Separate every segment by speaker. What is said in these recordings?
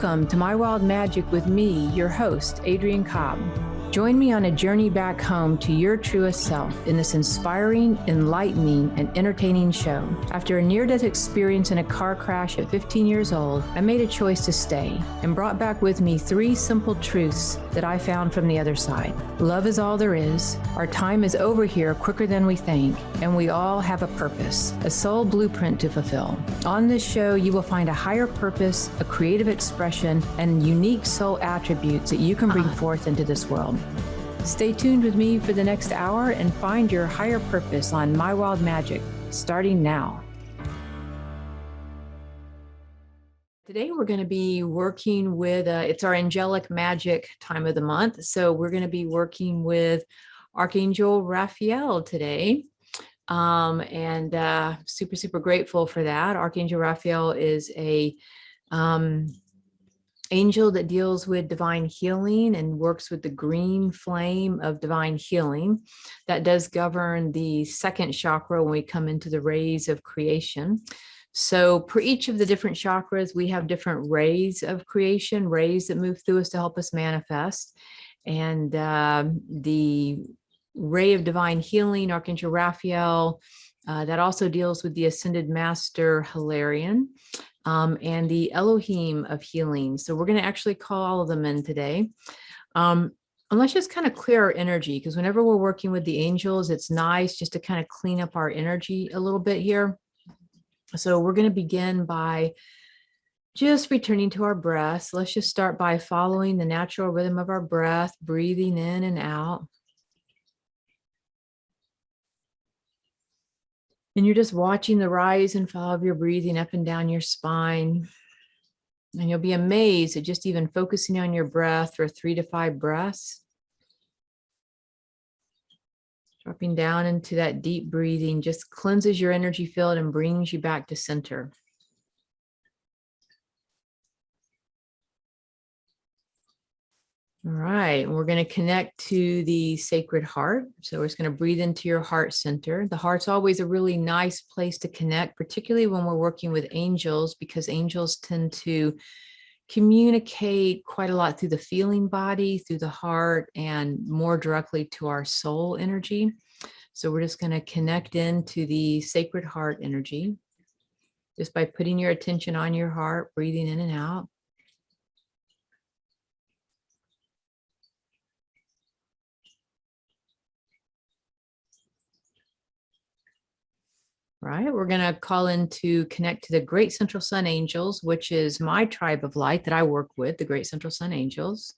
Speaker 1: Welcome to My Wild Magic with me, your host, Adrienne Cobb. Join me on a journey back home to your truest self in this inspiring, enlightening, and entertaining show. After a near-death experience in a car crash at 15 years old, I made a choice to stay and brought back with me 3 simple truths that I found from the other side. Love is all there is. Our time is over here quicker than we think, and we all have a purpose, a soul blueprint to fulfill. On this show, you will find a higher purpose, a creative expression, and unique soul attributes that you can bring forth into this world. Stay tuned with me for the next hour and find your higher purpose on My Wild Magic, starting now. Today we're going to be working with, it's our Angelic Magic time of the month. So we're going to be working with Archangel Raphael today. Super, super grateful for that. Archangel Raphael is a angel that deals with divine healing and works with the green flame of divine healing. That does govern the second chakra when we come into the rays of creation. So for each of the different chakras, we have different rays of creation, rays that move through us to help us manifest. And the ray of divine healing, Archangel Raphael, that also deals with the ascended master Hilarion. And the Elohim of Healing. So we're going to actually call all of them in today. And let's just kind of clear our energy, because whenever we're working with the angels, it's nice just to kind of clean up our energy a little bit here. So we're going to begin by just returning to our breaths. Let's just start by following the natural rhythm of our breath, breathing in and out. And you're just watching the rise and fall of your breathing up and down your spine. And you'll be amazed at just even focusing on your breath for 3 to 5 breaths. Dropping down into that deep breathing just cleanses your energy field and brings you back to center. All right, we're going to connect to the sacred heart. So we're just going to breathe into your heart center. The heart's always a really nice place to connect, particularly when we're working with angels, because angels tend to communicate quite a lot through the feeling body, through the heart, and more directly to our soul energy. So we're just going to connect into the sacred heart energy just by putting your attention on your heart, breathing in and out. Right, we're going to call in to connect to the Great Central Sun Angels, which is my tribe of light that I work with, the Great Central Sun Angels.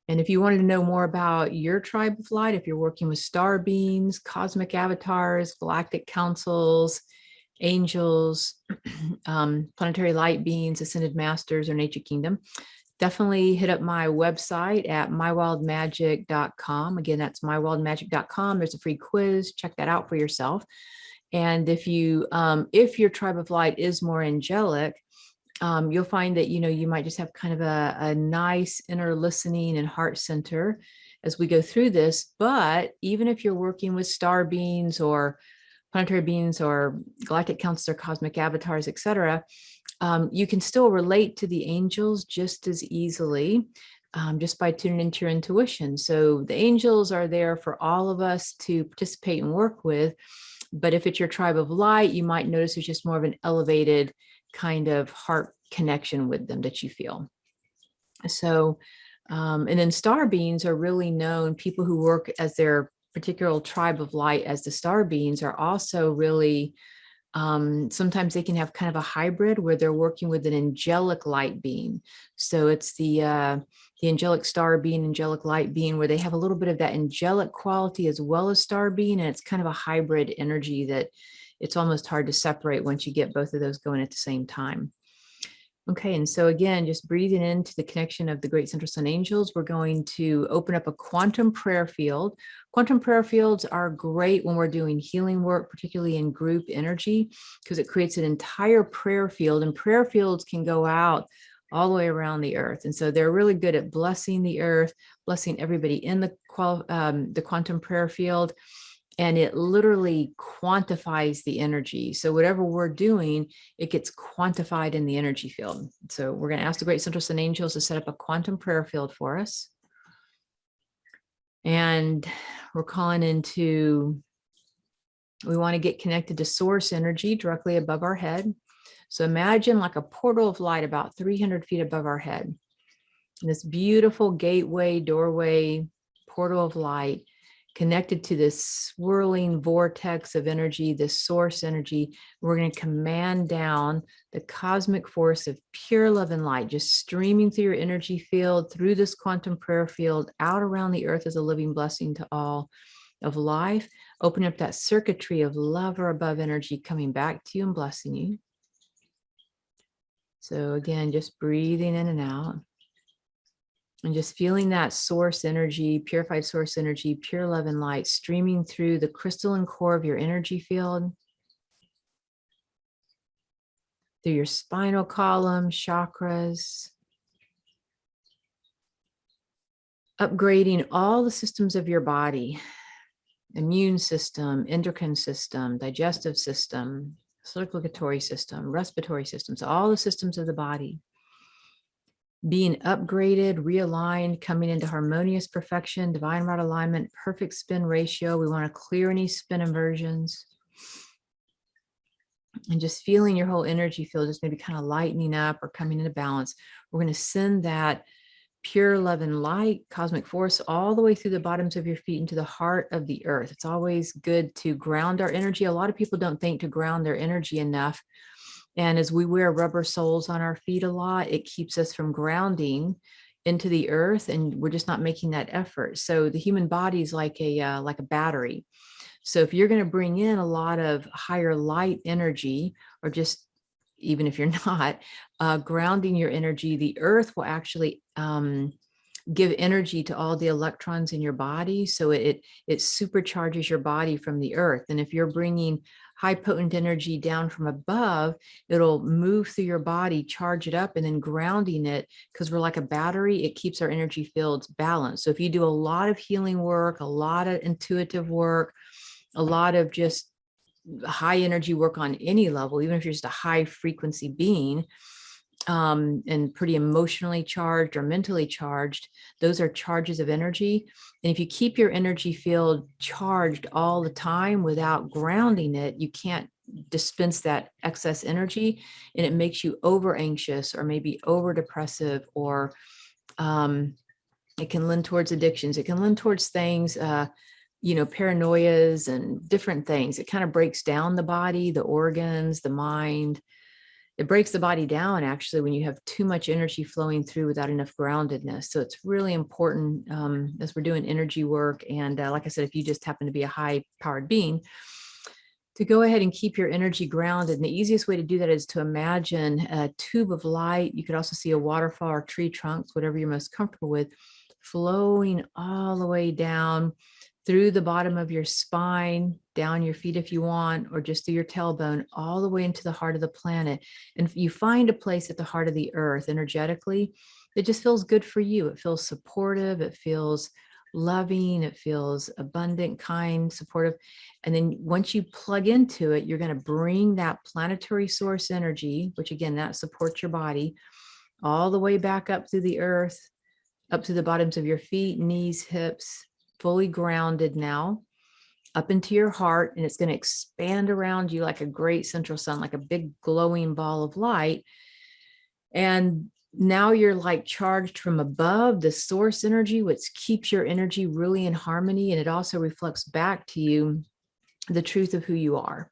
Speaker 1: And if you wanted to know more about your tribe of light, if you're working with star beings, cosmic avatars, galactic councils, angels, planetary light beings, ascended masters, or nature kingdom, definitely hit up my website at mywildmagic.com. Again, that's mywildmagic.com. There's a free quiz. Check that out for yourself. And if your tribe of light is more angelic, you'll find that, you might just have kind of a nice inner listening and heart center as we go through this. But even if you're working with star beings or planetary beings or galactic councils or cosmic avatars, etc., you can still relate to the angels just as easily, just by tuning into your intuition. So the angels are there for all of us to participate and work with. But if it's your tribe of light, you might notice there's just more of an elevated kind of heart connection with them that you feel. So, and then star beings are really known. People who work as their particular tribe of light as the star beings are also really, sometimes they can have kind of a hybrid where they're working with an angelic light being. So it's the angelic star being, angelic light being, where they have a little bit of that angelic quality as well as star being. And it's kind of a hybrid energy that it's almost hard to separate once you get both of those going at the same time. Okay, and so again, just breathing into the connection of the Great Central Sun Angels, we're going to open up a quantum prayer field. Quantum prayer fields are great when we're doing healing work, particularly in group energy, because it creates an entire prayer field, and prayer fields can go out all the way around the earth. And so they're really good at blessing the earth, blessing everybody in the quantum prayer field. and it literally quantifies the energy. So whatever we're doing, it gets quantified in the energy field. So we're going to ask the great central sun angels to set up a quantum prayer field for us. And we're calling into, we want to get connected to source energy directly above our head. So imagine like a portal of light about 300 feet above our head. And this beautiful gateway, doorway, portal of light connected to this swirling vortex of energy, this source energy. We're going to command down the cosmic force of pure love and light, just streaming through your energy field, through this quantum prayer field, out around the earth as a living blessing to all of life, opening up that circuitry of love or above energy coming back to you and blessing you. So again, just breathing in and out. And just feeling that source energy, purified source energy, pure love and light streaming through the crystalline core of your energy field, through your spinal column, chakras, upgrading all the systems of your body, immune system, endocrine system, digestive system, circulatory system, respiratory systems, all the systems of the body. Being upgraded, realigned, coming into harmonious perfection, divine right alignment, perfect spin ratio. We want to clear any spin inversions. And just feeling your whole energy field just maybe kind of lightening up or coming into balance. We're going to send that pure love and light, cosmic force, all the way through the bottoms of your feet into the heart of the earth. It's always good to ground our energy. A lot of people don't think to ground their energy enough. And as we wear rubber soles on our feet a lot, it keeps us from grounding into the earth, and we're just not making that effort. So the human body is like a battery. So if you're going to bring in a lot of higher light energy, or just even if you're not grounding your energy, the earth will actually give energy to all the electrons in your body. So it supercharges your body from the earth. And if you're bringing high potent energy down from above, it'll move through your body, charge it up, and then grounding it, because we're like a battery, it keeps our energy fields balanced. So if you do a lot of healing work, a lot of intuitive work, a lot of just high energy work on any level, even if you're just a high frequency being, and pretty emotionally charged or mentally charged, those are charges of energy. And if you keep your energy field charged all the time without grounding it, you can't dispense that excess energy, and it makes you over anxious or maybe over depressive, or it can lend towards addictions. It can lend towards things, paranoias and different things. It kind of breaks down the body, the organs, the mind. It breaks the body down, actually, when you have too much energy flowing through without enough groundedness. So it's really important as we're doing energy work. And like I said, if you just happen to be a high powered being, to go ahead and keep your energy grounded. And the easiest way to do that is to imagine a tube of light. You could also see a waterfall or tree trunks, whatever you're most comfortable with, flowing all the way down through the bottom of your spine, down your feet if you want, or just through your tailbone, all the way into the heart of the planet. And if you find a place at the heart of the earth energetically, it just feels good for you. It feels supportive. It feels loving. It feels abundant, kind, supportive. And then once you plug into it, you're going to bring that planetary source energy, which again, that supports your body, all the way back up through the earth, up to the bottoms of your feet, knees, hips, fully grounded now, up into your heart. And it's going to expand around you like a great central sun, like a big glowing ball of light. And now you're like charged from above, the source energy, which keeps your energy really in harmony. And it also reflects back to you the truth of who you are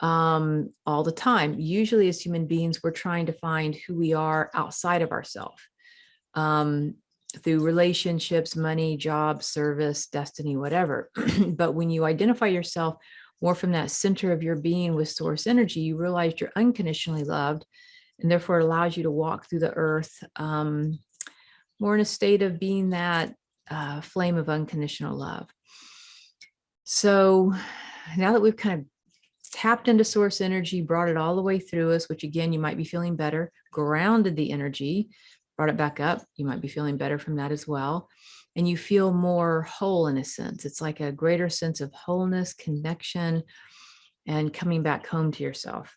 Speaker 1: all the time. Usually as human beings, we're trying to find who we are outside of ourselves. Through relationships, money, job, service, destiny, whatever. But when you identify yourself more from that center of your being with source energy, you realize you're unconditionally loved, and therefore it allows you to walk through the earth more in a state of being that flame of unconditional love. So now that we've kind of tapped into source energy, brought it all the way through us, which again, you might be feeling better, grounded the energy, brought it back up, you might be feeling better from that as well. and you feel more whole in a sense. It's like a greater sense of wholeness, connection, and coming back home to yourself.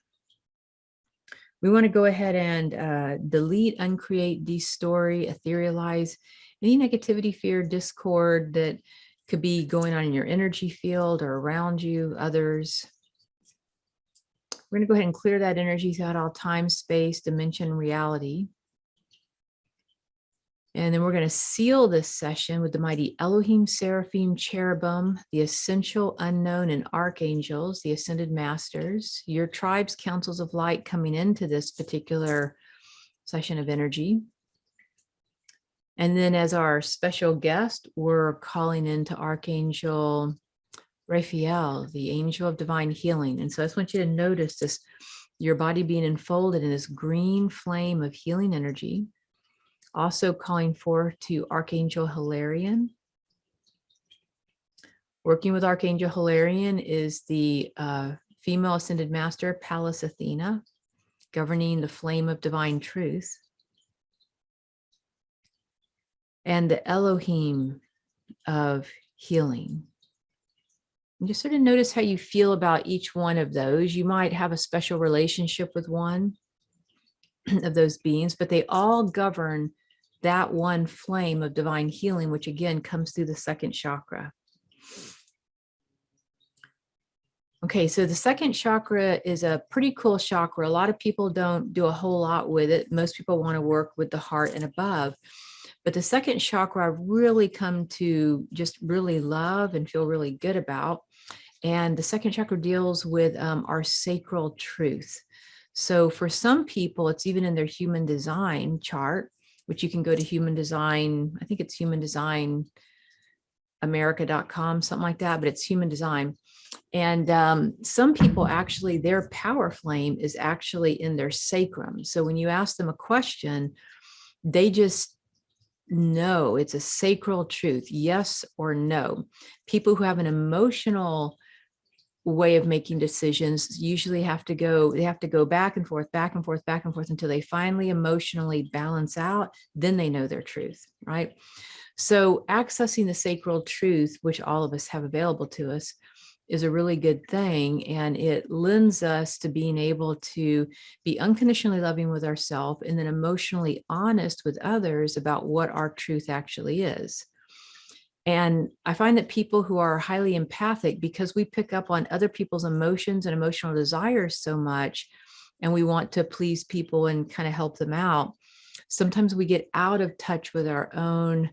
Speaker 1: We want to go ahead and delete, uncreate, destory, etherealize any negativity, fear, discord that could be going on in your energy field or around you, others. We're going to go ahead and clear that energy throughout all time, space, dimension, reality. And then we're going to seal this session with the mighty Elohim, Seraphim, Cherubim, the essential, unknown, and archangels, the ascended masters, your tribes, councils of light coming into this particular session of energy. And then as our special guest, we're calling into Archangel Raphael, the angel of divine healing. And so I just want you to notice this, your body being enfolded in this green flame of healing energy. Also calling forth to Archangel Hilarion. Working with Archangel Hilarion is the female ascended master, Pallas Athena, governing the flame of divine truth. And the Elohim of healing. And just sort of notice how you feel about each one of those. You might have a special relationship with one of those beings, but they all govern that one flame of divine healing, which again comes through the second chakra. Okay, so the second chakra is a pretty cool chakra. A lot of people don't do a whole lot with it. Most people want to work with the heart and above. But the second chakra I've really come to just really love and feel really good about. And the second chakra deals with our sacral truth. So for some people, it's even in their human design chart, which you can go to human design. I think it's humandesignamerica.com, something like that, but it's human design. And some people actually, their power flame is actually in their sacrum. So when you ask them a question, they just know it's a sacral truth, yes or no. People who have an emotional way of making decisions usually have to go back and forth until they finally emotionally balance out. Then they know their truth, right? So accessing the sacral truth, which all of us have available to us, is a really good thing. And it lends us to being able to be unconditionally loving with ourselves and then emotionally honest with others about what our truth actually is. And I find that people who are highly empathic, because we pick up on other people's emotions and emotional desires so much, and we want to please people and kind of help them out, sometimes we get out of touch with our own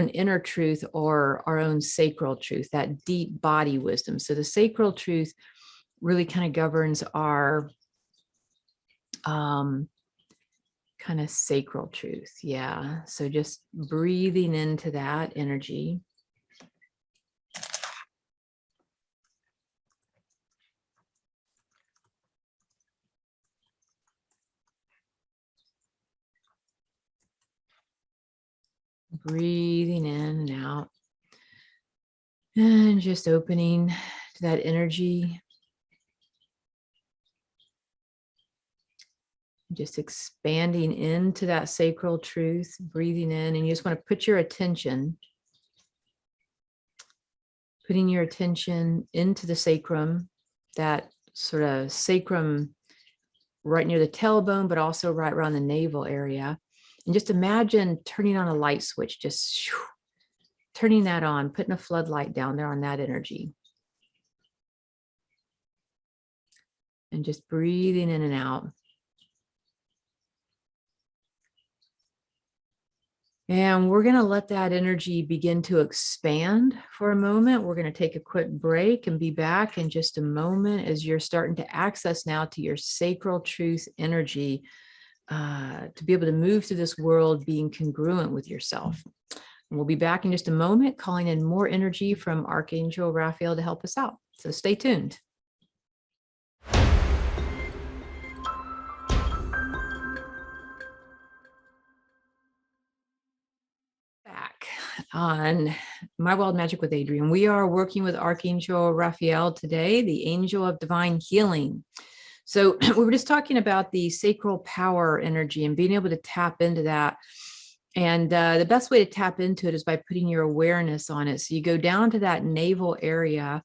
Speaker 1: inner truth or our own sacral truth, that deep body wisdom. So the sacral truth really kind of governs our kind of sacral truth. Yeah. So just breathing into that energy. Breathing in and out. And just opening to that energy. Just expanding into that sacral truth, breathing in, and you just want to put your attention, putting your attention into the sacrum, that sort of sacrum right near the tailbone, but also right around the navel area. And just imagine turning on a light switch, just turning that on, putting a floodlight down there on that energy. And just breathing in and out. And we're going to let that energy begin to expand for a moment. We're going to take a quick break and be back in just a moment as you're starting to access now to your sacral truth energy to be able to move through this world being congruent with yourself. And we'll be back in just a moment, calling in more energy from Archangel Raphael to help us out. So stay tuned. Back on My Wild Magic with Adrienne. We are working with Archangel Raphael today, the angel of divine healing. So we were just talking about the sacral power energy and being able to tap into that And the best way to tap into it is by putting your awareness on it. So you go down to that navel area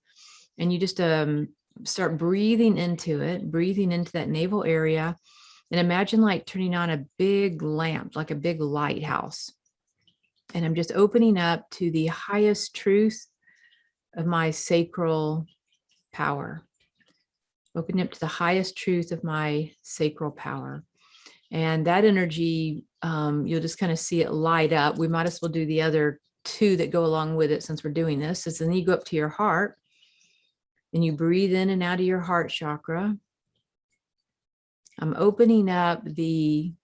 Speaker 1: and you just start breathing into it, breathing into that navel area. And imagine like turning on a big lamp, like a big lighthouse. And I'm just opening up to the highest truth of my sacral power. Opening up to the highest truth of my sacral power. And that energy, you'll just kind of see it light up. We might as well do the other two that go along with it since we're doing this. So then you go up to your heart and you breathe in and out of your heart chakra. I'm opening up the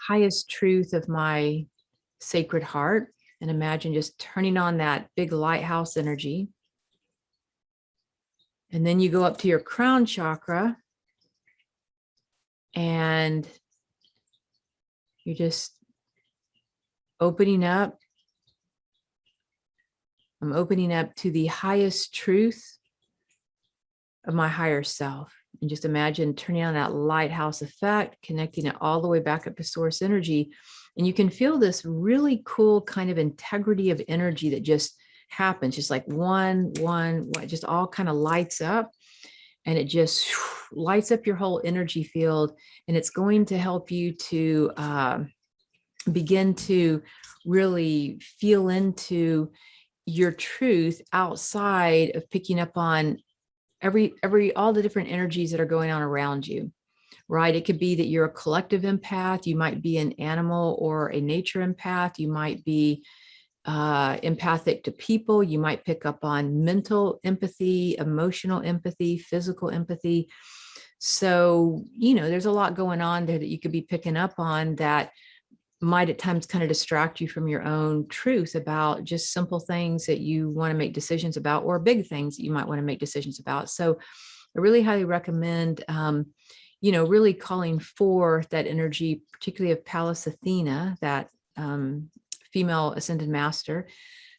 Speaker 1: highest truth of my sacred heart, and imagine just turning on that big lighthouse energy. And then you go up to your crown chakra and you're just opening up. I'm opening up to the highest truth of my higher self. And just imagine turning on that lighthouse effect, connecting it all the way back up to source energy. And you can feel this really cool kind of integrity of energy that just happens, just like one, just all kind of lights up. And it just lights up your whole energy field. And it's going to help you to begin to really feel into your truth outside of picking up on all the different energies that are going on around you, right? It could be that you're a collective empath. You might be an animal or a nature empath. You might be empathic to people. You might pick up on mental empathy, emotional empathy, physical empathy. So, there's a lot going on there that you could be picking up on that might at times kind of distract you from your own truth about just simple things that you want to make decisions about, or big things that you might want to make decisions about. So I really highly recommend, really calling forth that energy, particularly of Pallas Athena, that female ascended master,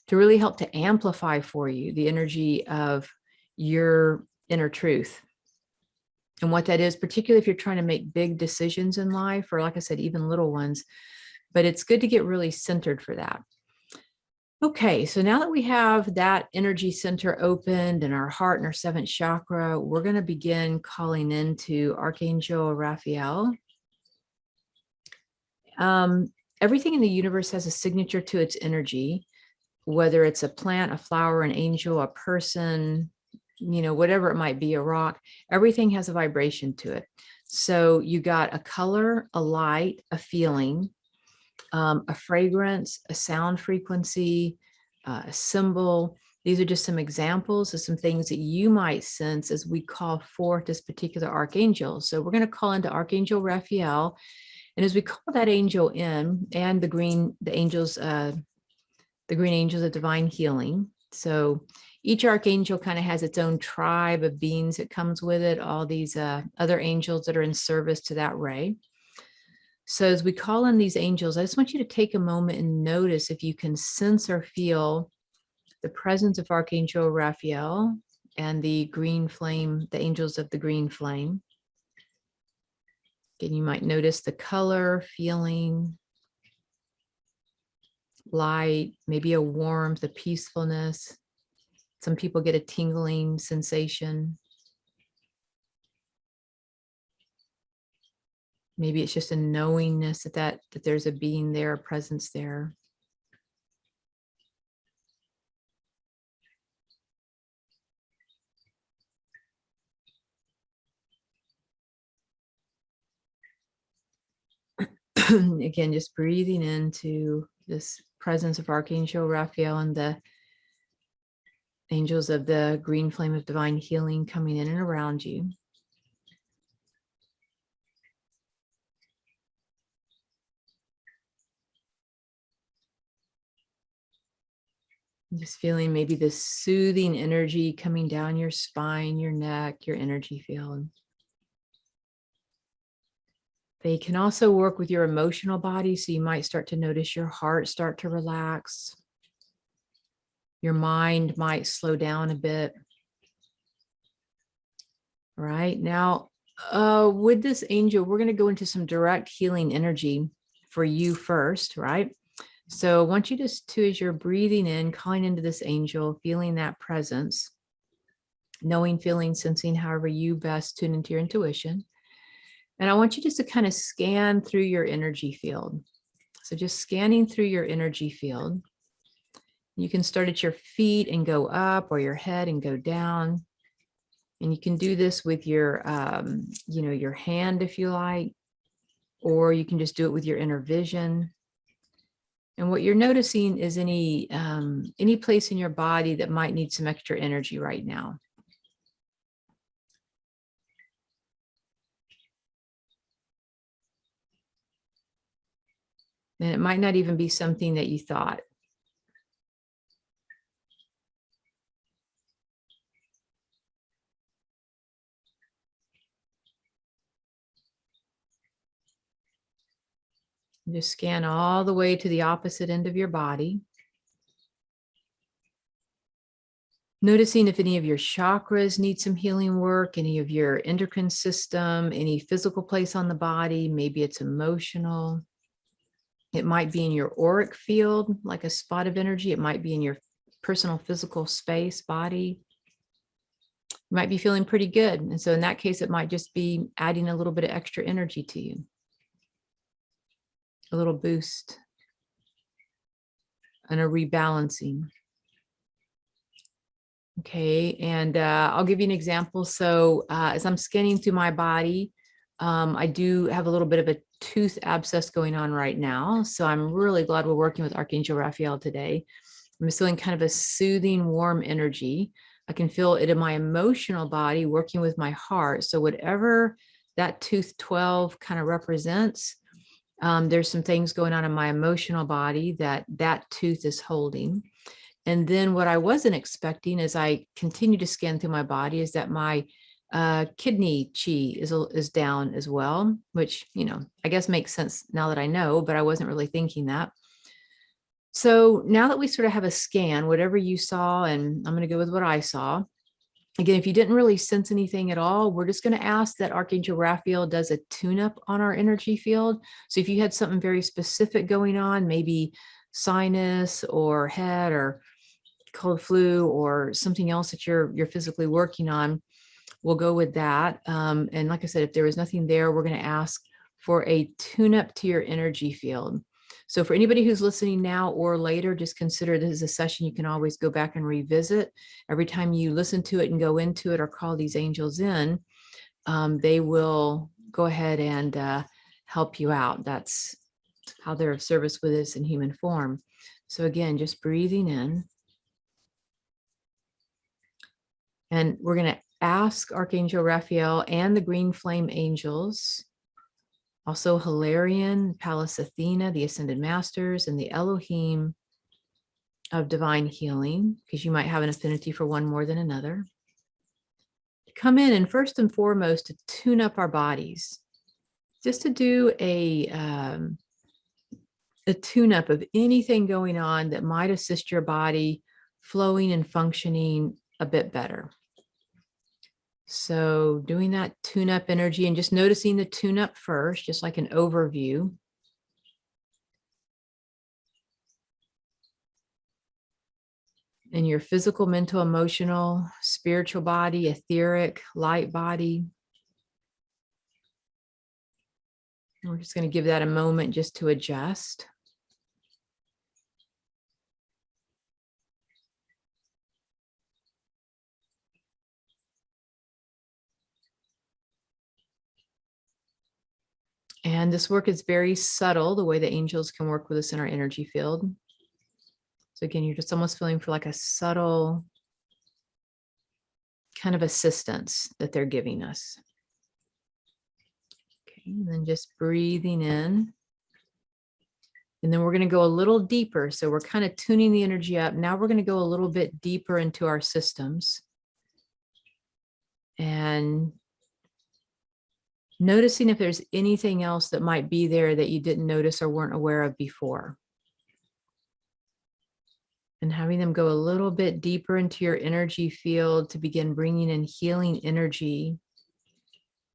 Speaker 1: to really help to amplify for you the energy of your inner truth. And what that is, particularly if you're trying to make big decisions in life, or like I said, even little ones, but it's good to get really centered for that. Okay, so now that we have that energy center opened in our heart and our seventh chakra, we're going to begin calling into Archangel Raphael. Everything in the universe has a signature to its energy, whether it's a plant, a flower, an angel, a person, whatever it might be, a rock, everything has a vibration to it. So you got a color, a light, a feeling, a fragrance, a sound frequency, a symbol. These are just some examples of some things that you might sense as we call forth this particular archangel. So we're going to call into Archangel Raphael. And as we call that angel in, and the green angels of divine healing. So each archangel kind of has its own tribe of beings that comes with it, all these other angels that are in service to that ray. So as we call in these angels, I just want you to take a moment and notice if you can sense or feel the presence of Archangel Raphael and the green flame, the angels of the green flame. Again, you might notice the color, feeling, light, maybe a warmth, a peacefulness. Some people get a tingling sensation. Maybe it's just a knowingness that there's a being there, a presence there. Again, just breathing into this presence of Archangel Raphael and the angels of the green flame of divine healing coming in and around you. Just feeling maybe this soothing energy coming down your spine, your neck, your energy field. They can also work with your emotional body. So you might start to notice your heart start to relax. Your mind might slow down a bit. All right. Now, with this angel, we're going to go into some direct healing energy for you first, right? So I want you just to, as you're breathing in, calling into this angel, feeling that presence, knowing, feeling, sensing, however you best tune into your intuition. And I want you just to kind of scan through your energy field. So just scanning through your energy field. You can start at your feet and go up, or your head and go down. And you can do this with your, your hand if you like, or you can just do it with your inner vision. And what you're noticing is any place in your body that might need some extra energy right now. And it might not even be something that you thought. Just scan all the way to the opposite end of your body. Noticing if any of your chakras need some healing work, any of your endocrine system, any physical place on the body, maybe it's emotional. It might be in your auric field, like a spot of energy. It might be in your personal physical space, body. You might be feeling pretty good. And so in that case, it might just be adding a little bit of extra energy to you. A little boost and a rebalancing. Okay, and I'll give you an example. So as I'm scanning through my body, I do have a little bit of a tooth abscess going on right now. So I'm really glad we're working with Archangel Raphael today. I'm just feeling kind of a soothing, warm energy. I can feel it in my emotional body working with my heart. So whatever that tooth 12 kind of represents, there's some things going on in my emotional body that tooth is holding. And then what I wasn't expecting as I continue to scan through my body is that my kidney chi is down as well, which, I guess makes sense now that I know, but I wasn't really thinking that. So now that we sort of have a scan, whatever you saw, and I'm going to go with what I saw. Again, if you didn't really sense anything at all, we're just going to ask that Archangel Raphael does a tune-up on our energy field. So if you had something very specific going on, maybe sinus or head or cold flu or something else that you're physically working on, we'll go with that. And like I said, if there was nothing there, we're going to ask for a tune-up to your energy field. So for anybody who's listening now or later, just consider this is a session you can always go back and revisit. Every time you listen to it and go into it or call these angels in, they will go ahead and help you out. That's how they're of service with us in human form. So again, just breathing in. And we're going to ask Archangel Raphael and the green flame angels, also Hilarion, Pallas Athena, the Ascended Masters, and the Elohim of Divine Healing, because you might have an affinity for one more than another, to come in and first and foremost to tune up our bodies, just to do a tune-up of anything going on that might assist your body flowing and functioning a bit better. So doing that tune-up energy and just noticing the tune-up first, just like an overview. In your physical, mental, emotional, spiritual body, etheric, light body. And we're just going to give that a moment just to adjust. And this work is very subtle, the way the angels can work with us in our energy field. So again, you're just almost feeling for like a subtle kind of assistance that they're giving us. Okay, and then just breathing in. And then we're going to go a little deeper. So we're kind of tuning the energy up. Now we're going to go a little bit deeper into our systems. And noticing if there's anything else that might be there that you didn't notice or weren't aware of before. And having them go a little bit deeper into your energy field to begin bringing in healing energy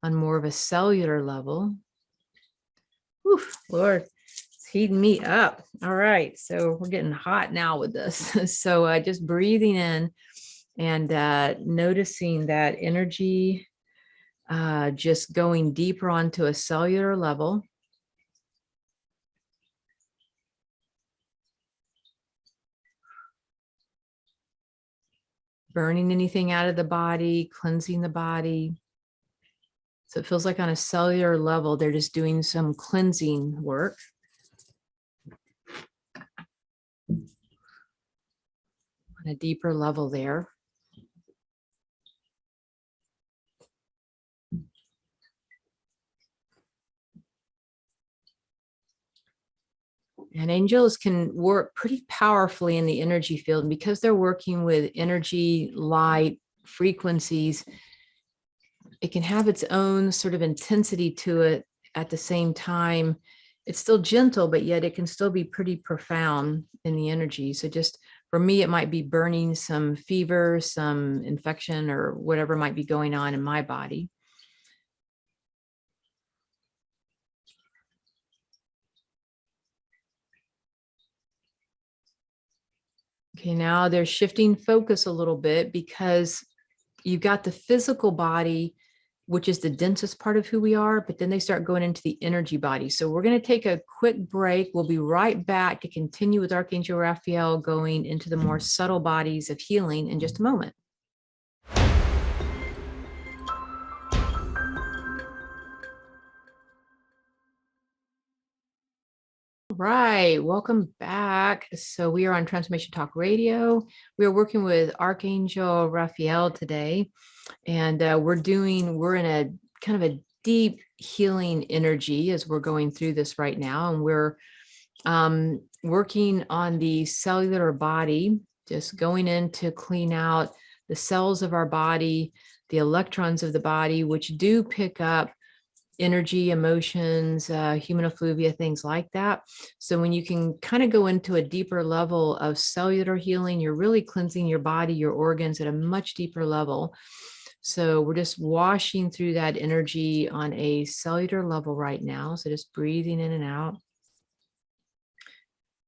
Speaker 1: on more of a cellular level. Oof, Lord, heating me up. All right, so we're getting hot now with this. So just breathing in and noticing that energy just going deeper onto a cellular level. Burning anything out of the body, cleansing the body. So it feels like on a cellular level, they're just doing some cleansing work. On a deeper level there. And angels can work pretty powerfully in the energy field, and because they're working with energy, light, frequencies, it can have its own sort of intensity to it. At the same time, it's still gentle, but yet it can still be pretty profound in the energy. So just for me, it might be burning some fever, some infection, or whatever might be going on in my body. Okay, now they're shifting focus a little bit because you've got the physical body, which is the densest part of who we are, but then they start going into the energy body. So we're going to take a quick break. We'll be right back to continue with Archangel Raphael going into the more subtle bodies of healing in just a moment. Right, welcome back. So we are on Transformation Talk Radio. We are working with Archangel Raphael today, and we're in a kind of a deep healing energy as we're going through this right now, and we're working on the cellular body, just going in to clean out the cells of our body, the electrons of the body, which do pick up energy, emotions, human effluvia, things like that. So when you can kind of go into a deeper level of cellular healing, you're really cleansing your body, your organs at a much deeper level. So we're just washing through that energy on a cellular level right now. So just breathing in and out.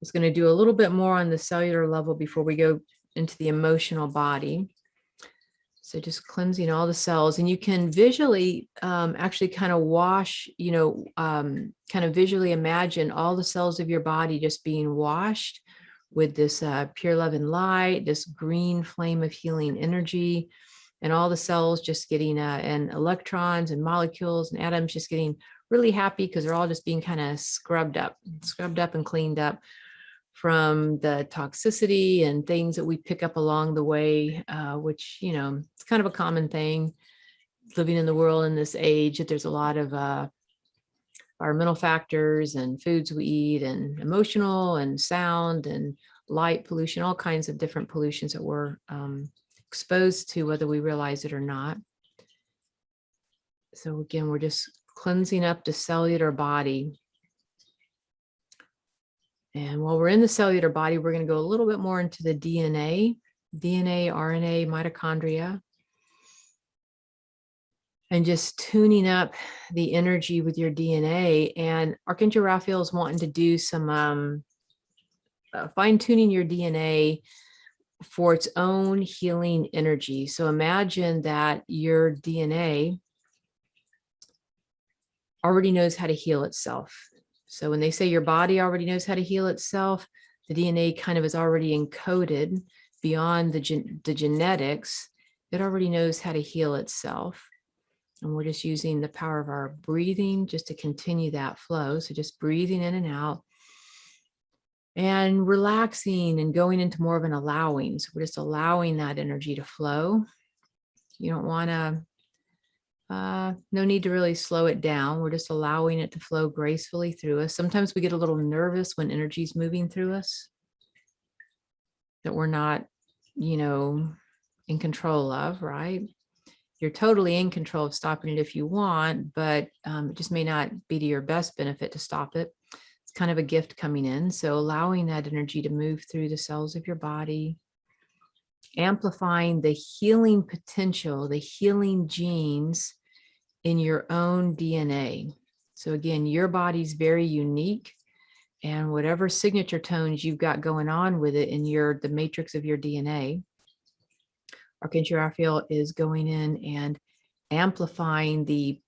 Speaker 1: It's going to do a little bit more on the cellular level before we go into the emotional body. So just cleansing all the cells, and you can visually actually kind of wash, kind of visually imagine all the cells of your body just being washed with this pure love and light, this green flame of healing energy, and all the cells just getting, and electrons and molecules and atoms just getting really happy because they're all just being kind of scrubbed up and cleaned up from the toxicity and things that we pick up along the way, which, it's kind of a common thing living in the world in this age, that there's a lot of environmental factors and foods we eat and emotional and sound and light pollution, all kinds of different pollutions that we're exposed to, whether we realize it or not. So again, we're just cleansing up the cellular body. And while we're in the cellular body, we're going to go a little bit more into the DNA, RNA, mitochondria, and just tuning up the energy with your DNA. And Archangel Raphael is wanting to do some fine tuning your DNA for its own healing energy. So imagine that your DNA already knows how to heal itself. So when they say your body already knows how to heal itself, the DNA kind of is already encoded beyond the genetics. It already knows how to heal itself. And we're just using the power of our breathing just to continue that flow. So just breathing in and out and relaxing and going into more of an allowing. So we're just allowing that energy to flow. You don't want to, no need to really slow it down. We're just allowing it to flow gracefully through us. Sometimes we get a little nervous when energy is moving through us that we're not, in control of, right? You're totally in control of stopping it if you want, but it just may not be to your best benefit to stop it. It's kind of a gift coming in. So allowing that energy to move through the cells of your body, amplifying the healing potential, the healing genes in your own DNA. So again, your body's very unique, and whatever signature tones you've got going on with it in the matrix of your DNA, Archangel Raphael is going in and amplifying the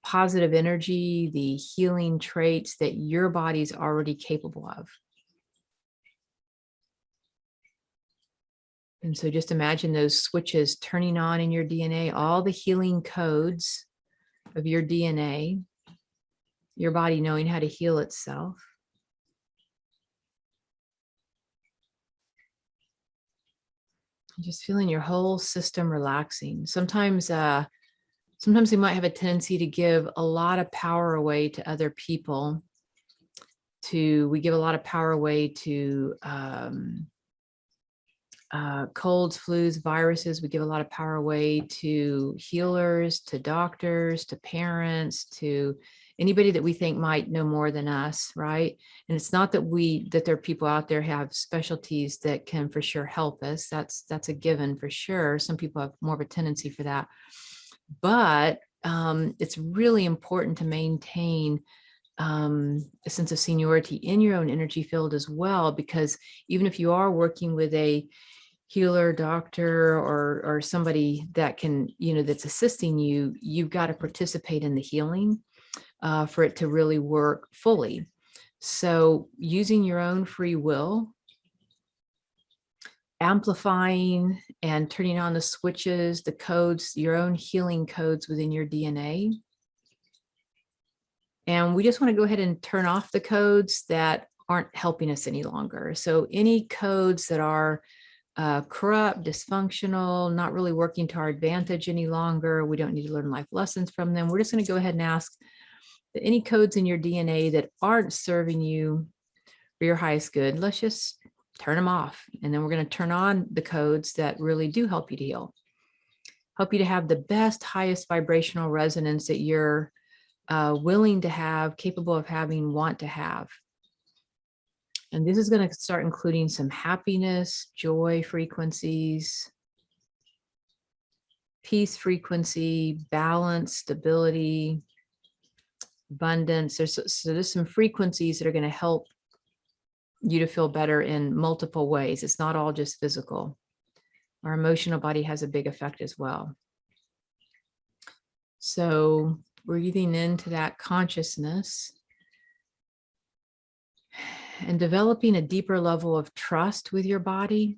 Speaker 1: positive energy, the healing traits that your body's already capable of. And so just imagine those switches turning on in your DNA, all the healing codes of your DNA, your body knowing how to heal itself. Just feeling your whole system relaxing. Sometimes we might have a tendency to give a lot of power away to other people. We give a lot of power away to colds, flus, viruses. We give a lot of power away to healers, to doctors, to parents, to anybody that we think might know more than us, right? And it's not that there are people out there who have specialties that can for sure help us. That's a given for sure. Some people have more of a tendency for that. But it's really important to maintain a sense of seniority in your own energy field as well, because even if you are working with a healer, doctor, or somebody that can, that's assisting you, you've got to participate in the healing for it to really work fully. So using your own free will, amplifying and turning on the switches, the codes, your own healing codes within your DNA. And we just want to go ahead and turn off the codes that aren't helping us any longer. So any codes that are corrupt, dysfunctional, not really working to our advantage any longer, we don't need to learn life lessons from them. We're just going to go ahead and ask that any codes in your DNA that aren't serving you for your highest good, let's just turn them off. And then we're going to turn on the codes that really do help you to heal, help you to have the best, highest vibrational resonance that you're willing to have, capable of having, want to have. And this is going to start including some happiness, joy frequencies, peace frequency, balance, stability, abundance. There's some frequencies that are going to help you to feel better in multiple ways. It's not all just physical. Our emotional body has a big effect as well. So breathing into that consciousness and developing a deeper level of trust with your body.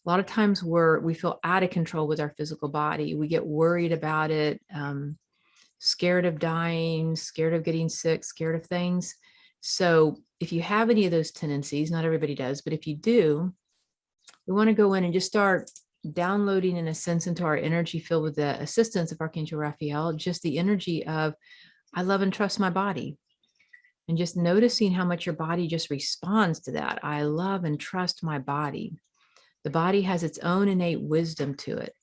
Speaker 1: A lot of times we feel out of control with our physical body. We get worried about it, scared of dying, scared of getting sick, scared of things. So if you have any of those tendencies, not everybody does, but if you do, we want to go in and just start downloading, in a sense, into our energy field with the assistance of Archangel Raphael, just the energy of, I love and trust my body. And just noticing how much your body just responds to that. I love and trust my body. The body has its own innate wisdom to it.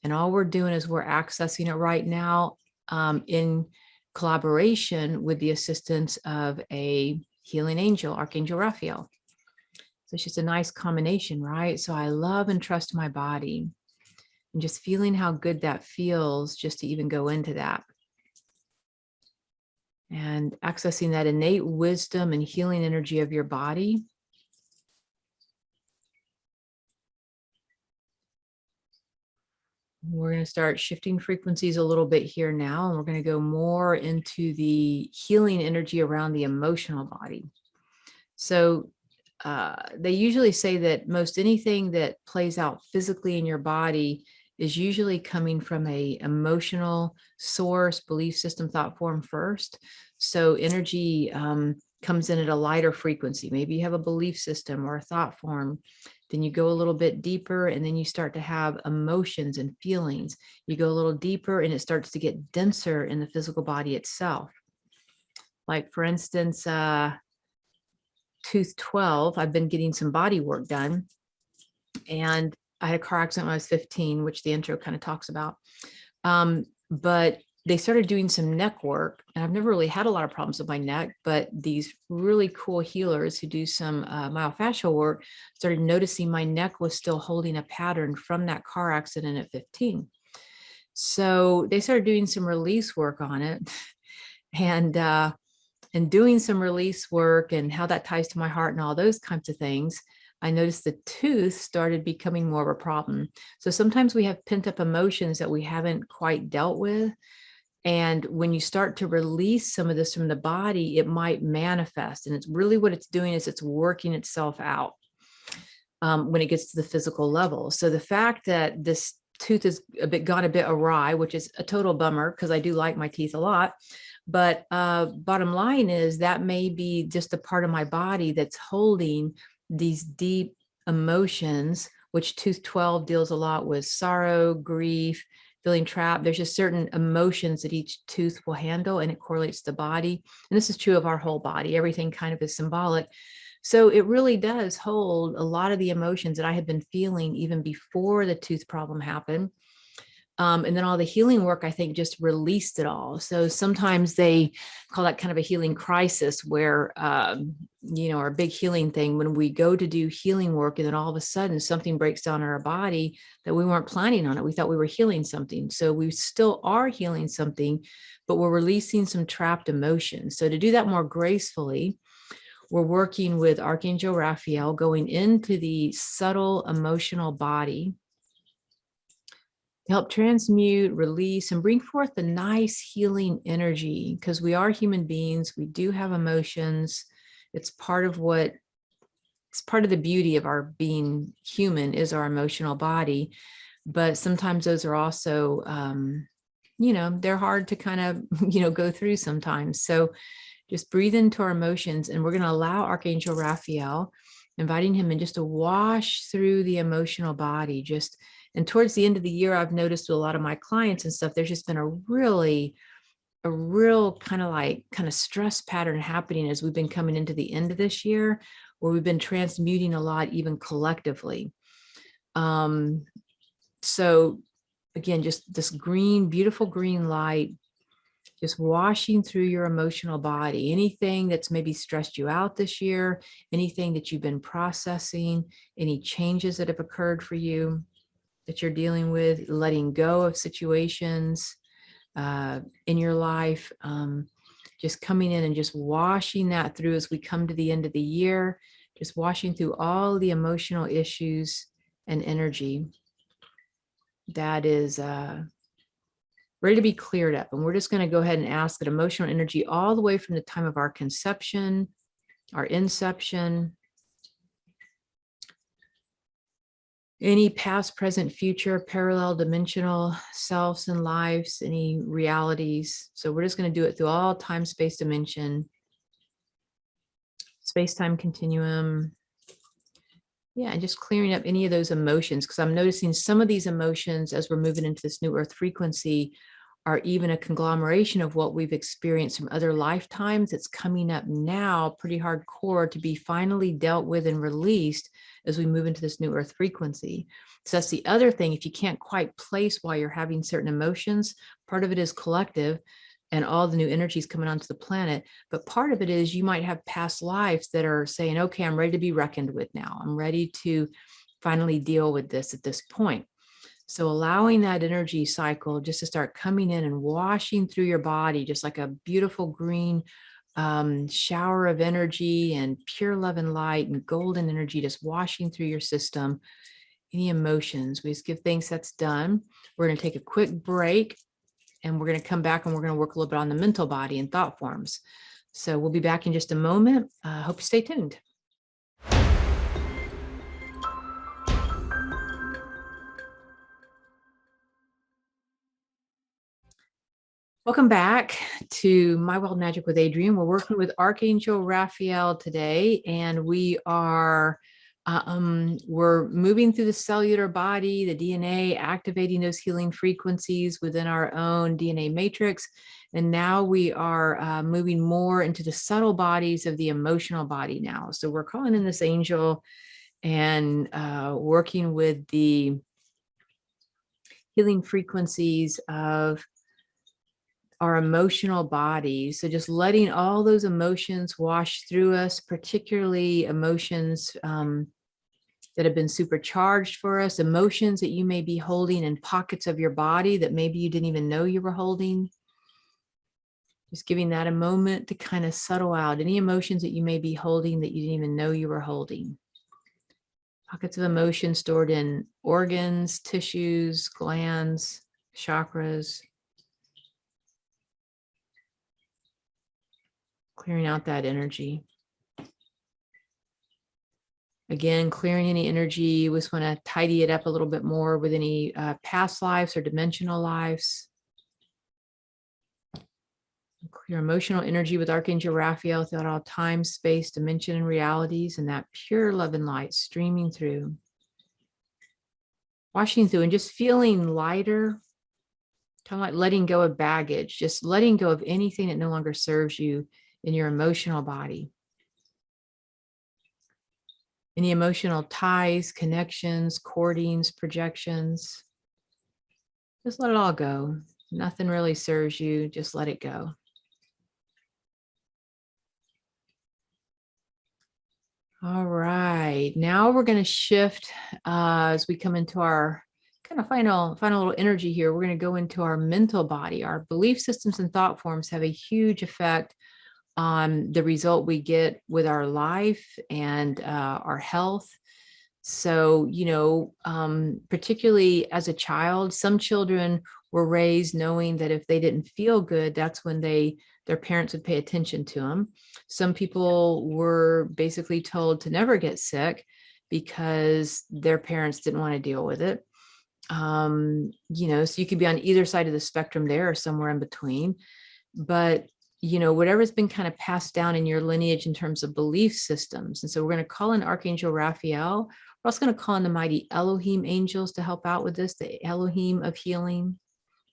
Speaker 1: And all we're doing is we're accessing it right now in collaboration with the assistance of a healing angel, Archangel Raphael. So it's just a nice combination, right? So I love and trust my body. And just feeling how good that feels just to even go into that. And accessing that innate wisdom and healing energy of your body. We're going to start shifting frequencies a little bit here now, and we're going to go more into the healing energy around the emotional body. So they usually say that most anything that plays out physically in your body is usually coming from a emotional source, belief system, thought form first. So energy comes in at a lighter frequency. Maybe you have a belief system or a thought form. Then you go a little bit deeper, and then you start to have emotions and feelings. You go a little deeper, and it starts to get denser in the physical body itself. Like, for instance, tooth 12, I've been getting some body work done. And I had a car accident when I was 15, which the intro kind of talks about. But they started doing some neck work, and I've never really had a lot of problems with my neck, but these really cool healers who do some myofascial work started noticing my neck was still holding a pattern from that car accident at 15. So they started doing some release work on it. And and doing some release work and how that ties to my heart and all those kinds of things, I noticed the tooth started becoming more of a problem. So sometimes we have pent up emotions that we haven't quite dealt with. And when you start to release some of this from the body, it might manifest. And it's really what it's doing is it's working itself out when it gets to the physical level. So the fact that this tooth is gone a bit awry, which is a total bummer because I do like my teeth a lot. But bottom line is that may be just a part of my body that's holding these deep emotions, which tooth 12 deals a lot with sorrow, grief, feeling trapped. There's just certain emotions that each tooth will handle, and it correlates to the body. And this is true of our whole body. Everything kind of is symbolic. So it really does hold a lot of the emotions that I had been feeling even before the tooth problem happened. And then all the healing work, I think, just released it all. So sometimes they call that kind of a healing crisis where, our big healing thing, when we go to do healing work and then all of a sudden something breaks down in our body that we weren't planning on it. We thought we were healing something. So we still are healing something, but we're releasing some trapped emotions. So to do that more gracefully, we're working with Archangel Raphael, going into the subtle emotional body to help transmute, release, and bring forth the nice healing energy, because we are human beings. We do have emotions. It's part of the beauty of our being human is our emotional body. But sometimes those are also, they're hard to kind of, go through sometimes. So just breathe into our emotions, and we're going to allow Archangel Raphael, inviting him in just to wash through the emotional body. And towards the end of the year, I've noticed with a lot of my clients and stuff, there's just been a real kind of stress pattern happening as we've been coming into the end of this year, where we've been transmuting a lot, even collectively. So again, just this beautiful green light, just washing through your emotional body, anything that's maybe stressed you out this year, anything that you've been processing, any changes that have occurred for you that you're dealing with, letting go of situations in your life, just coming in and just washing that through as we come to the end of the year, just washing through all the emotional issues and energy that is ready to be cleared up. And we're just going to go ahead and ask that emotional energy all the way from the time of our conception, our inception, any past, present, future, parallel dimensional selves and lives, any realities. So we're just going to do it through all time, space, dimension, space-time continuum. Yeah, and just clearing up any of those emotions, because I'm noticing some of these emotions as we're moving into this new earth frequency are even a conglomeration of what we've experienced from other lifetimes. It's coming up now pretty hardcore to be finally dealt with and released as we move into this new earth frequency. So that's the other thing. If you can't quite place why you're having certain emotions, part of it is collective and all the new energies coming onto the planet. But part of it is you might have past lives that are saying, okay, I'm ready to be reckoned with now. I'm ready to finally deal with this at this point. So allowing that energy cycle just to start coming in and washing through your body, just like a beautiful green shower of energy and pure love and light and golden energy, just washing through your system. Any emotions, we just give thanks that's done. We're going to take a quick break, and we're going to come back and we're going to work a little bit on the mental body and thought forms. So we'll be back in just a moment. Hope you stay tuned. Welcome back to My Wild Magic with Adrienne. We're working with Archangel Raphael today, and we are we're moving through the cellular body, the DNA, activating those healing frequencies within our own DNA matrix. And now we are moving more into the subtle bodies of the emotional body now. So we're calling in this angel and working with the healing frequencies of our emotional body. So just letting all those emotions wash through us, particularly emotions that have been supercharged for us, emotions that you may be holding in pockets of your body that maybe you didn't even know you were holding. Just giving that a moment to kind of settle out any emotions that you may be holding that you didn't even know you were holding. Pockets of emotion stored in organs, tissues, glands, chakras. Clearing out that energy. Again, clearing any energy. We just want to tidy it up a little bit more with any past lives or dimensional lives. Clear emotional energy with Archangel Raphael throughout all time, space, dimension, and realities, and that pure love and light streaming through. Washing through and just feeling lighter, kind of like letting go of baggage, just letting go of anything that no longer serves you in your emotional body. Any emotional ties, connections, cordings, projections. Just let it all go. Nothing really serves you. Just let it go. All right. Now we're going to shift as we come into our kind of final little energy here. We're going to go into our mental body. Our belief systems and thought forms have a huge effect on the result we get with our life and our health. So, particularly as a child, some children were raised knowing that if they didn't feel good, that's when their parents would pay attention to them. Some people were basically told to never get sick because their parents didn't want to deal with it. So you could be on either side of the spectrum there or somewhere in between. But whatever's been kind of passed down in your lineage in terms of belief systems. And so we're going to call in Archangel Raphael. We're also going to call in the mighty Elohim angels to help out with this, the Elohim of Healing,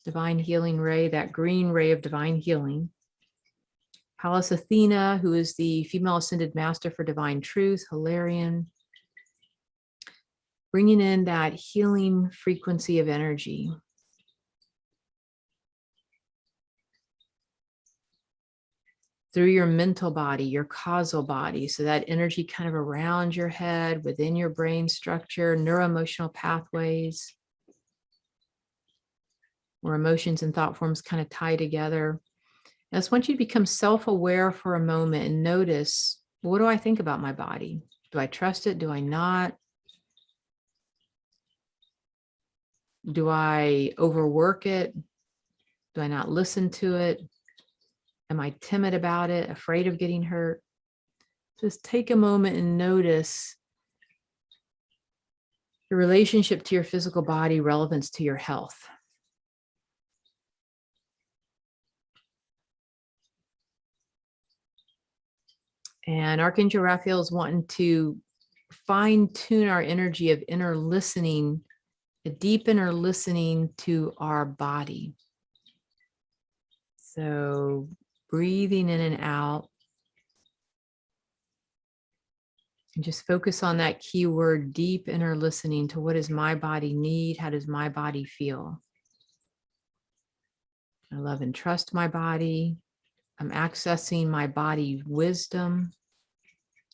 Speaker 1: divine healing ray, that green ray of divine healing. Pallas Athena, who is the female ascended master for divine truth, Hilarion. Bringing in that healing frequency of energy. Through your mental body, your causal body. So that energy kind of around your head, within your brain structure, neuroemotional pathways, where emotions and thought forms kind of tie together. I just want you to become self-aware for a moment and notice, what do I think about my body? Do I trust it? Do I not? Do I overwork it? Do I not listen to it? Am I timid about it, afraid of getting hurt? Just take a moment and notice your relationship to your physical body, relevance to your health. And Archangel Raphael is wanting to fine tune our energy of inner listening, a deep inner listening to our body. So breathing in and out. And just focus on that key word, deep inner listening to what does my body need? How does my body feel? I love and trust my body. I'm accessing my body wisdom.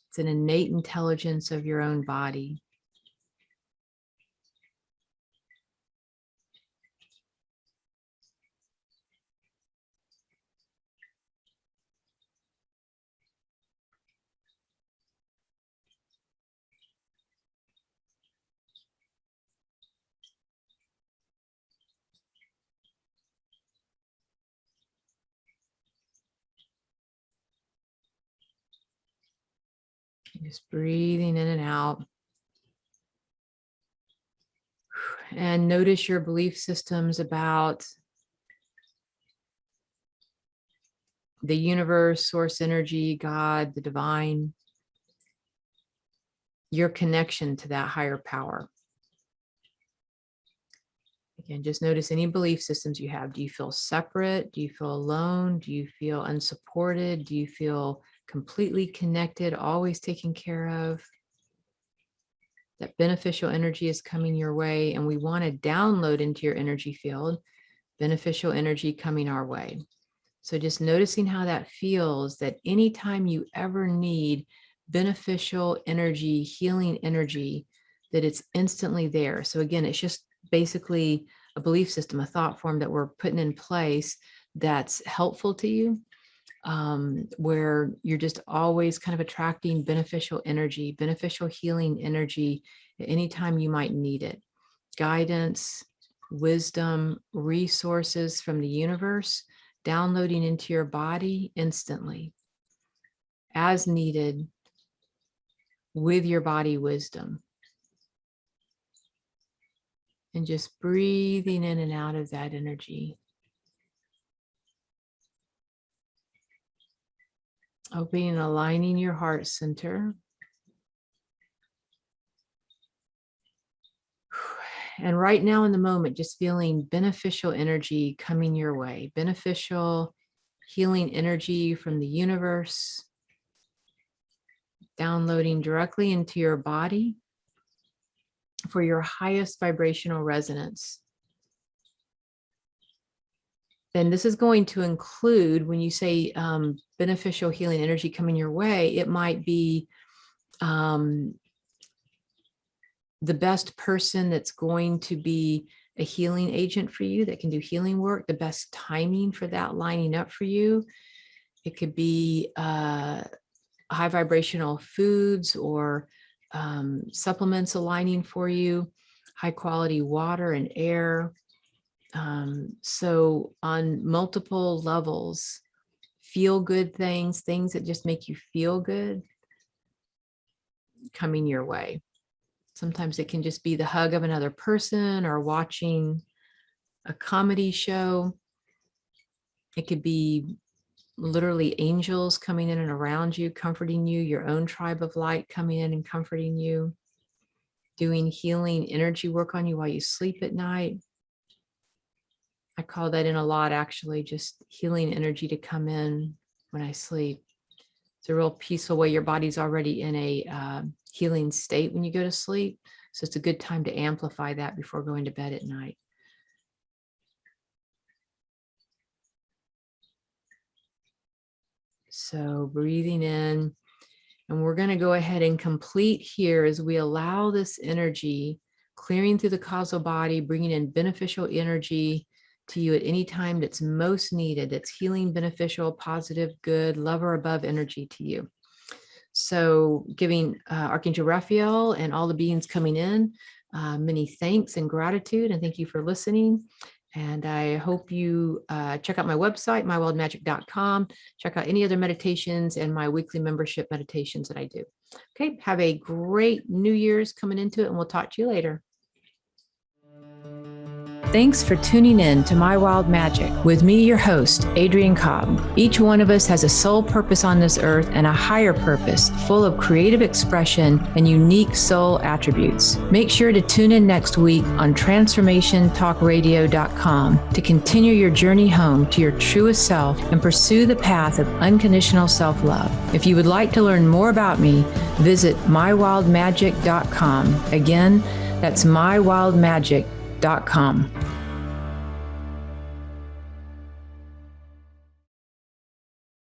Speaker 1: It's an innate intelligence of your own body. Just breathing in and out. And notice your belief systems about the universe, source energy, God, the divine, your connection to that higher power. Again, just notice any belief systems you have. Do you feel separate? Do you feel alone? Do you feel unsupported? Do you feel completely connected, always taken care of? That beneficial energy is coming your way, and we want to download into your energy field beneficial energy coming our way. So just noticing how that feels, that anytime you ever need beneficial energy, healing energy, that it's instantly there. So again, it's just basically a belief system, a thought form that we're putting in place that's helpful to you. where you're just always kind of attracting beneficial energy, beneficial healing energy at any time you might need it. Guidance, wisdom, resources from the universe downloading into your body instantly, as needed, with your body wisdom. And just breathing in and out of that energy. Opening and aligning your heart center. And right now in the moment, just feeling beneficial energy coming your way, beneficial healing energy from the universe, downloading directly into your body for your highest vibrational resonance. And this is going to include, when you say beneficial healing energy coming your way, it might be the best person that's going to be a healing agent for you, that can do healing work, the best timing for that lining up for you. It could be high vibrational foods or supplements aligning for you, high quality water and air. So on multiple levels, feel good things that just make you feel good coming your way. Sometimes it can just be the hug of another person or watching a comedy show. It could be literally angels coming in and around you, comforting you, your own tribe of light coming in and comforting you, doing healing energy work on you while you sleep at night. I call that in a lot, actually, just healing energy to come in when I sleep. It's a real peaceful way. Your body's already in a healing state when you go to sleep. So it's a good time to amplify that before going to bed at night. So breathing in, and we're going to go ahead and complete here as we allow this energy clearing through the causal body, bringing in beneficial energy to you at any time that's most needed, that's healing, beneficial, positive, good, love or above energy to you. So giving Archangel Raphael and all the beings coming in many thanks and gratitude, and thank you for listening. And I hope you check out my website, mywildmagic.com. Check out any other meditations and my weekly membership meditations that I do. Okay, have a great New Year's coming into it, and we'll talk to you later. Thanks for tuning in to My Wild Magic with me, your host, Adrienne Cobb. Each one of us has a soul purpose on this earth and a higher purpose full of creative expression and unique soul attributes. Make sure to tune in next week on transformationtalkradio.com to continue your journey home to your truest self and pursue the path of unconditional self-love. If you would like to learn more about me, visit mywildmagic.com. Again, that's mywildmagic.com.